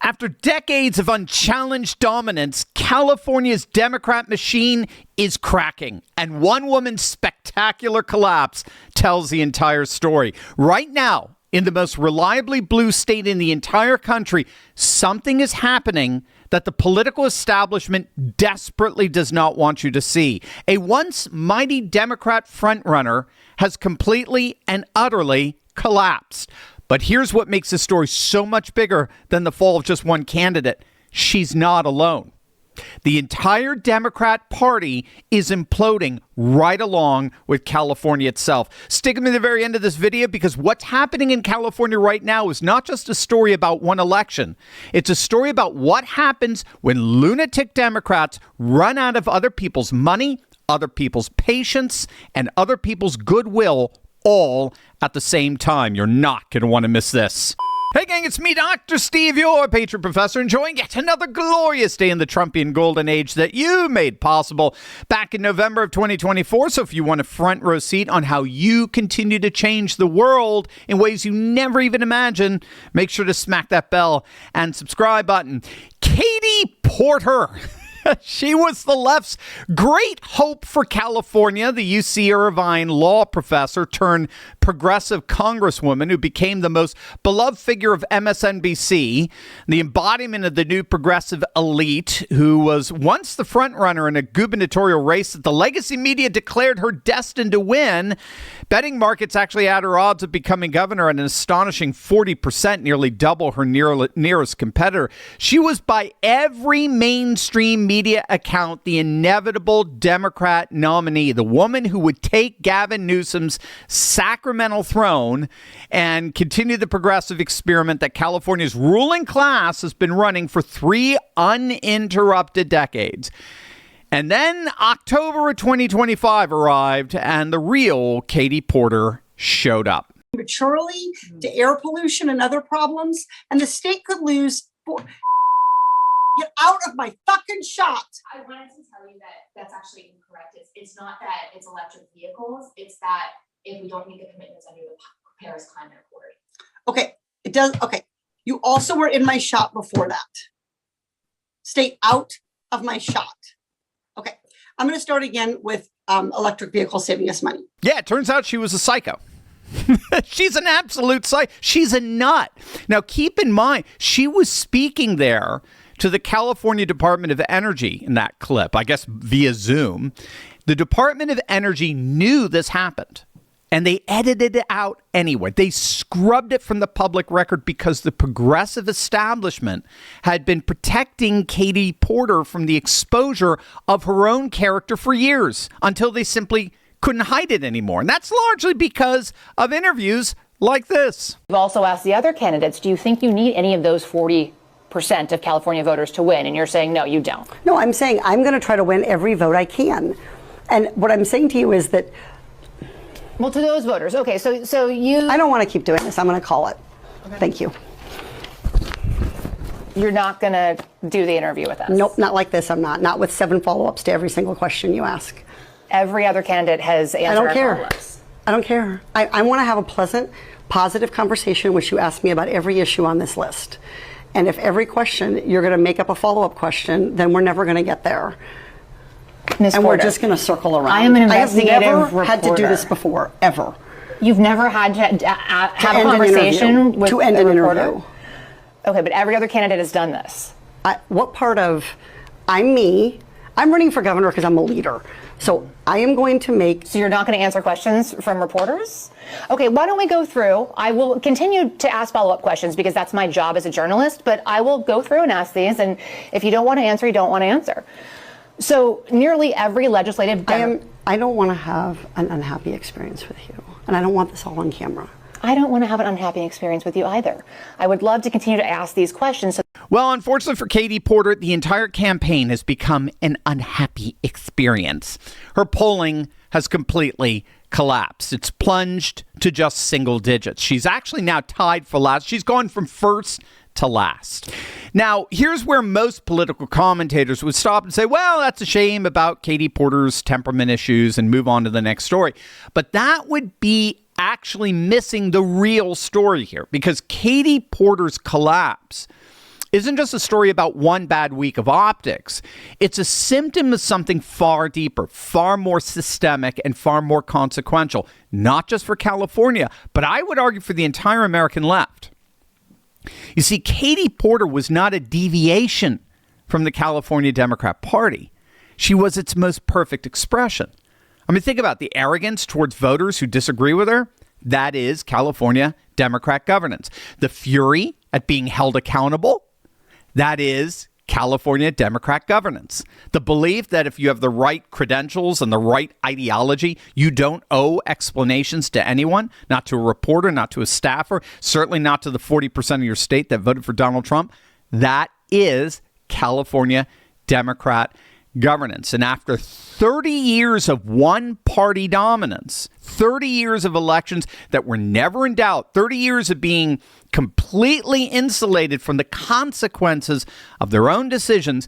After decades of unchallenged dominance, California's Democrat machine is cracking, and one woman's spectacular collapse tells the entire story. Right now, in the most reliably blue state in the entire country, something is happening that the political establishment desperately does not want you to see. A once mighty Democrat frontrunner has completely and utterly collapsed. But here's what makes this story so much bigger than the fall of just one candidate. She's not alone. The entire Democrat Party is imploding right along with California itself. Stick with me to the very end of this video, because what's happening in California right now is not just a story about one election. It's a story about what happens when lunatic Democrats run out of other people's money, other people's patience, and other people's goodwill all at the same time. You're not going to want to miss this. Hey gang, it's me, Dr. Steve, your patron professor, enjoying yet another glorious day in the Trumpian golden age that you made possible back in November of 2024. So if you want a front row seat on how you continue to change the world in ways you never even imagined, make sure to smack that bell and subscribe button. Katie Porter. She was the left's great hope for California, the UC Irvine law professor turned progressive congresswoman who became the most beloved figure of MSNBC, the embodiment of the new progressive elite, who was once the frontrunner in a gubernatorial race that the legacy media declared her destined to win. Betting markets actually had her odds of becoming governor at an astonishing 40%, nearly double her nearest competitor. She was, by every mainstream media account, the inevitable Democrat nominee, the woman who would take Gavin Newsom's sacramental throne and continue the progressive experiment that California's ruling class has been running for 3 uninterrupted decades. And then October of 2025 arrived, and the real Katie Porter showed up. Prematurely to air pollution and other problems, and the state could lose. Get out of my fucking shot. I wanted to tell you that that's actually incorrect. It's not that it's electric vehicles. It's that if we don't meet the commitments under the Paris Climate Accord. Okay, it does. Okay, you also were in my shot before that. Stay out of my shot. Okay, I'm going to start again with electric vehicles saving us money. Yeah, it turns out she was a psycho. She's an absolute psycho. She's a nut. Now, keep in mind, she was speaking there to the California Department of Energy in that clip, I guess via Zoom. The Department of Energy knew this happened, and they edited it out anyway. They scrubbed it from the public record because the progressive establishment had been protecting Katie Porter from the exposure of her own character for years, until they simply couldn't hide it anymore. And that's largely because of interviews like this. We've also asked the other candidates, do you think you need any of those 40% of California voters to win? And you're saying, no, you don't. No, I'm saying I'm going to try to win every vote I can. And what I'm saying to you is that. Well, to those voters. Okay, so you. I don't want to keep doing this. I'm going to call it. Okay. Thank you. You're not going to do the interview with us? Nope, not like this. I'm not. Not with 7 follow-ups to every single question you ask. Every other candidate has answered. I don't care. Follow-ups. I don't care. I want to have a pleasant, positive conversation, which you ask me about every issue on this list. And if every question you're going to make up a follow-up question, then we're never going to get there. Ms. And Porter, we're just going to circle around. I am an investigative I have never reporter. had to do this before, ever. You've never had to have a conversation with to end an reporter? interview. Okay, but every other candidate has done this. What part of I'm me? I'm running for governor because I'm a leader. So I am going to make. So you're not going to answer questions from reporters? Okay, why don't we go through? I will continue to ask follow-up questions because that's my job as a journalist, but I will go through and ask these. And if you don't want to answer, you don't want to answer. So nearly every legislative. I don't want to have an unhappy experience with you. And I don't want this all on camera. I don't want to have an unhappy experience with you either. I would love to continue to ask these questions. Well, unfortunately for Katie Porter, the entire campaign has become an unhappy experience. Her polling has completely collapsed. It's plunged to just single digits. She's actually now tied for last. She's gone from first to last. Now, here's where most political commentators would stop and say, well, that's a shame about Katie Porter's temperament issues and move on to the next story. But that would be actually missing the real story here, because Katie Porter's collapse isn't just a story about one bad week of optics. It's a symptom of something far deeper, far more systemic, and far more consequential, not just for California, but I would argue for the entire American left. You see, Katie Porter was not a deviation from the California Democrat Party. She was its most perfect expression. I mean, think about the arrogance towards voters who disagree with her. That is California Democrat governance. The fury at being held accountable. That is California Democrat governance. The belief that if you have the right credentials and the right ideology, you don't owe explanations to anyone, not to a reporter, not to a staffer, certainly not to the 40% of your state that voted for Donald Trump. That is California Democrat governance. And after 30 years of one-party dominance, 30 years of elections that were never in doubt, 30 years of being completely insulated from the consequences of their own decisions,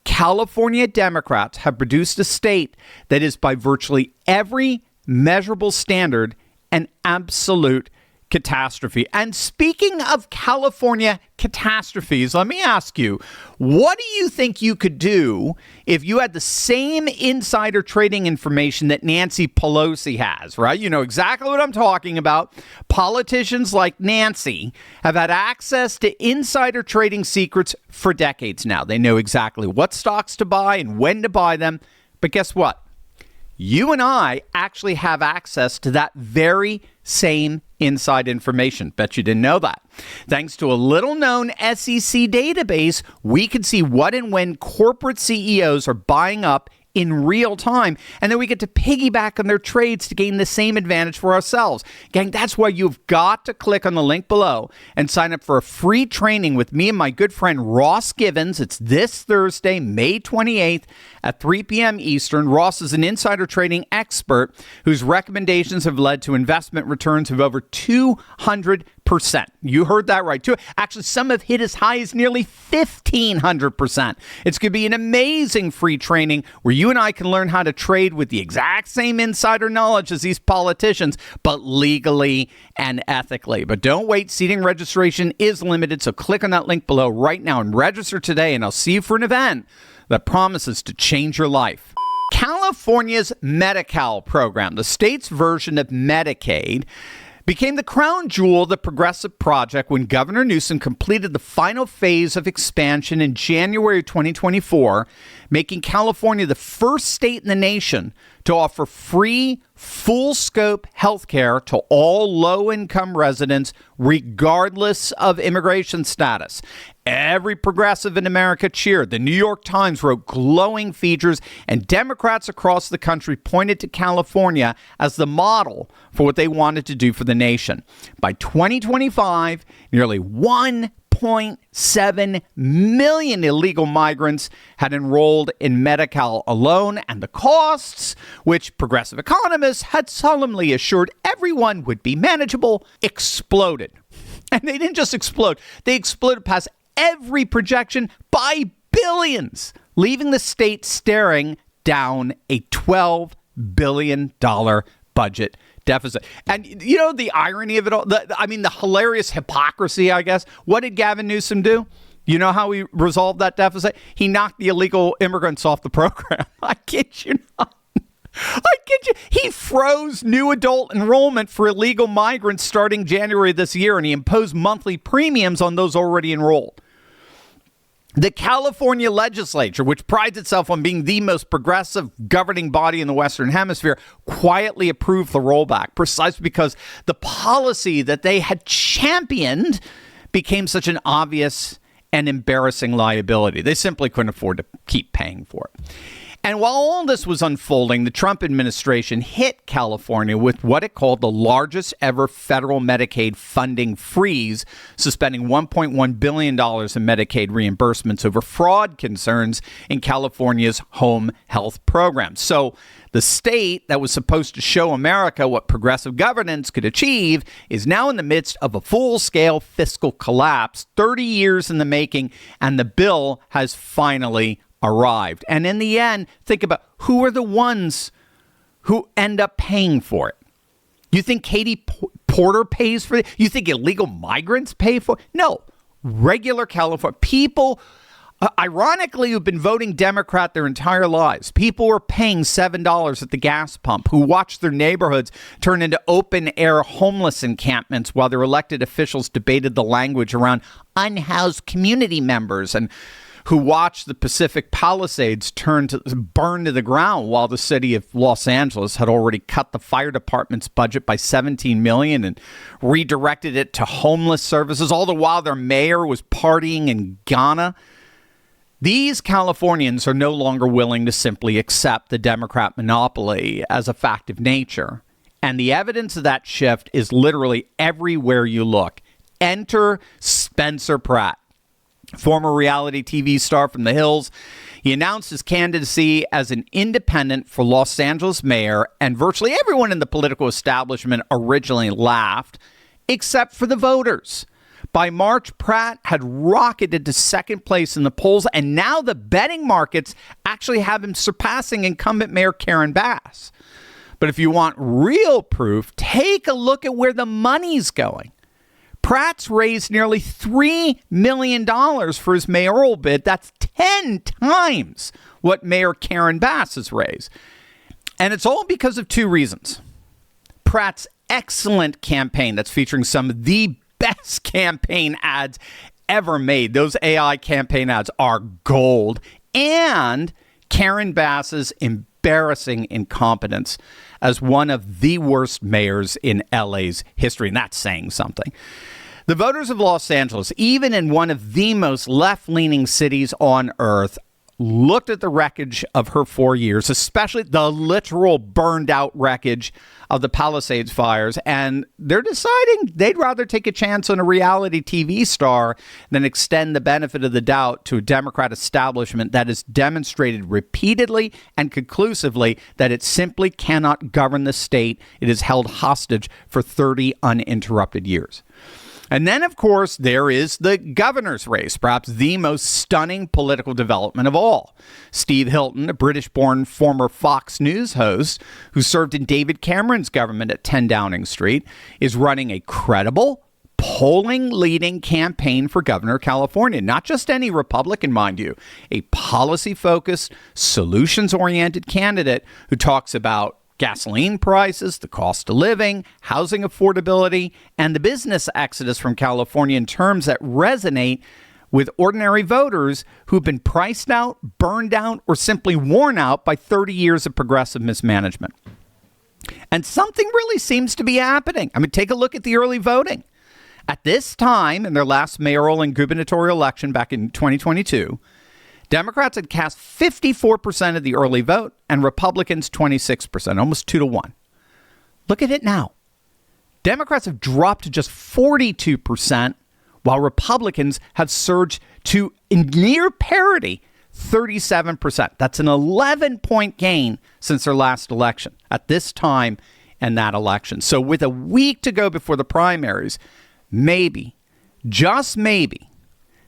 California Democrats have produced a state that is, by virtually every measurable standard, an absolute catastrophe. And speaking of California catastrophes, let me ask you, what do you think you could do if you had the same insider trading information that Nancy Pelosi has, right? You know exactly what I'm talking about. Politicians like Nancy have had access to insider trading secrets for decades now. They know exactly what stocks to buy and when to buy them. But guess what? You and I actually have access to that very same inside information. Bet you didn't know that. Thanks to a little-known SEC database, we can see what and when corporate CEOs are buying up in real time, and then we get to piggyback on their trades to gain the same advantage for ourselves. Gang, that's why you've got to click on the link below and sign up for a free training with me and my good friend Ross Givens. It's this Thursday, May 28th at 3 p.m. Eastern. Ross is an insider trading expert whose recommendations have led to investment returns of over 200%. You heard that right, too. Actually, some have hit as high as nearly 1,500%. It's going to be an amazing free training where you and I can learn how to trade with the exact same insider knowledge as these politicians, but legally and ethically. But don't wait. Seating registration is limited, so click on that link below right now and register today, and I'll see you for an event that promises to change your life. California's Medi-Cal program, the state's version of Medicaid, became the crown jewel of the Progressive Project when Governor Newsom completed the final phase of expansion in January 2024, making California the first state in the nation to offer free, full-scope health care to all low-income residents, regardless of immigration status. Every progressive in America cheered. The New York Times wrote glowing features, and Democrats across the country pointed to California as the model for what they wanted to do for the nation. By 2025, nearly 1.7 million illegal migrants had enrolled in Medi-Cal alone, and the costs, which progressive economists had solemnly assured everyone would be manageable, exploded. And they didn't just explode. They exploded past every projection by billions, leaving the state staring down a $12 billion budget deficit. And you know the irony of it all? The hilarious hypocrisy, I guess. What did Gavin Newsom do? You know how he resolved that deficit? He knocked the illegal immigrants off the program. I kid you not. He froze new adult enrollment for illegal migrants starting January this year, and he imposed monthly premiums on those already enrolled. The California legislature, which prides itself on being the most progressive governing body in the Western Hemisphere, quietly approved the rollback precisely because the policy that they had championed became such an obvious and embarrassing liability. They simply couldn't afford to keep paying for it. And while all this was unfolding, the Trump administration hit California with what it called the largest ever federal Medicaid funding freeze, suspending $1.1 billion in Medicaid reimbursements over fraud concerns in California's home health program. So the state that was supposed to show America what progressive governance could achieve is now in the midst of a full-scale fiscal collapse, 30 years in the making, and the bill has finally arrived. And in the end, think about who are the ones who end up paying for it. You think Katie Porter pays for it? You think illegal migrants pay for it? No. regular California people, ironically, who've been voting Democrat their entire lives. People were paying $7 at the gas pump, who watched their neighborhoods turn into open-air homeless encampments while their elected officials debated the language around unhoused community members, and who watched the Pacific Palisades burn to the ground while the city of Los Angeles had already cut the fire department's budget by $17 million and redirected it to homeless services, all the while their mayor was partying in Ghana. These Californians are no longer willing to simply accept the Democrat monopoly as a fact of nature. And the evidence of that shift is literally everywhere you look. Enter Spencer Pratt, former reality TV star from the Hills. He announced his candidacy as an independent for Los Angeles mayor, and virtually everyone in the political establishment originally laughed, except for the voters. By March, Pratt had rocketed to second place in the polls, and now the betting markets actually have him surpassing incumbent Mayor Karen Bass. But if you want real proof, take a look at where the money's going. Pratt's raised nearly $3 million for his mayoral bid. That's 10 times what Mayor Karen Bass has raised. And it's all because of two reasons. Pratt's excellent campaign that's featuring some of the best campaign ads ever made. Those AI campaign ads are gold. And Karen Bass's embarrassing incompetence as one of the worst mayors in LA's history. And that's saying something. The voters of Los Angeles, even in one of the most left-leaning cities on earth, looked at the wreckage of her 4 years, especially the literal burned-out wreckage of the Palisades fires, and they're deciding they'd rather take a chance on a reality TV star than extend the benefit of the doubt to a Democrat establishment that has demonstrated repeatedly and conclusively that it simply cannot govern the state it has held hostage for 30 uninterrupted years. And then, of course, there is the governor's race, perhaps the most stunning political development of all. Steve Hilton, a British-born former Fox News host who served in David Cameron's government at 10 Downing Street, is running a credible, polling-leading campaign for governor of California. Not just any Republican, mind you, a policy-focused, solutions-oriented candidate who talks about gasoline prices, the cost of living, housing affordability, and the business exodus from California in terms that resonate with ordinary voters who've been priced out, burned out, or simply worn out by 30 years of progressive mismanagement. And something really seems to be happening. I mean, take a look at the early voting. At this time, in their last mayoral and gubernatorial election back in 2022, Democrats had cast 54% of the early vote and Republicans 26%, almost 2-1. Look at it now. Democrats have dropped to just 42%, while Republicans have surged to near parity, 37%. That's an 11-point gain since their last election at this time and that election. So with a week to go before the primaries, maybe, just maybe,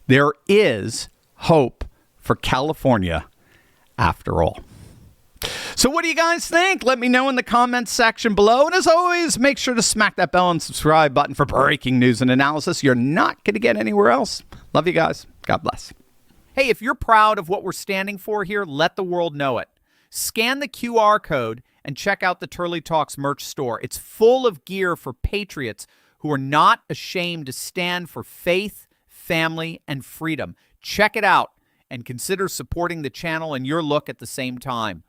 there is hope for California after all. So what do you guys think? Let me know in the comments section below. And as always, make sure to smack that bell and subscribe button for breaking news and analysis you're not going to get anywhere else. Love you guys. God bless. Hey, if you're proud of what we're standing for here, let the world know it. Scan the QR code and check out the Turley Talks merch store. It's full of gear for patriots who are not ashamed to stand for faith, family, and freedom. Check it out and consider supporting the channel and your look at the same time.